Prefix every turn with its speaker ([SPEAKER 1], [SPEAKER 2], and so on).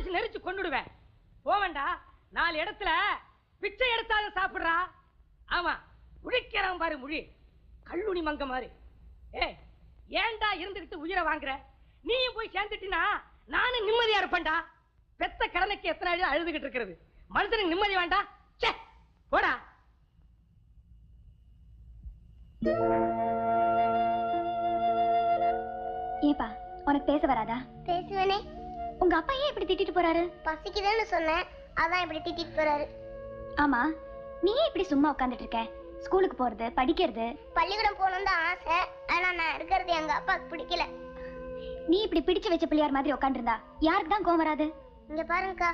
[SPEAKER 1] பிடிச்சு நெரிச்சு கொண்டுடுவேன். போவேண்டா, 4 இடத்துல பிச்சை எடுத்தாலும் சாப்பிடுறா. ஆமா, முழிக்கிறான் பாரு முழி, கல்லுனி மங்க மாதிரி. ஏன்டா இருந்துகிட்டு உயிரை வாங்குற? நீயும் போய் சேர்ந்துட்டினா நானும் நிம்மதியா இருப்பேன்டா. பெத்த கடனுக்கு எத்தனை நாள் அழுதுகிட்டு இருக்கிறது? மனுஷனுக்கு நிம்மதி வேண்டாம். போடா.
[SPEAKER 2] ஏப்பா, உனக்கு பேச வராதா?
[SPEAKER 3] பேசுவேனே.
[SPEAKER 2] உங்க அப்பா ஏன் இப்படி திட்டிட்டு போறாரு?
[SPEAKER 3] பசிக்குதுன்னு சொன்னேன், அதான் இப்படி திட்டிட்டு போறாரு.
[SPEAKER 2] ஆமா, நீ இப்படி சும்மா உட்கார்ந்துட்டு இருக்க? ஸ்கூலுக்கு போறது, படிக்கிறது.
[SPEAKER 3] பள்ளிக்கூடம் போகணும்னு தான் ஆசை, ஆனா நான் இருக்கிறது எங்க அப்பாவுக்கு பிடிக்கல.
[SPEAKER 2] நீ இப்படி பிடிச்சு வச்ச பிள்ளையார் மாதிரி உட்காந்துருந்தா யாருக்கு தான் கோவம் வராது?
[SPEAKER 3] இங்க பாருங்கக்கா.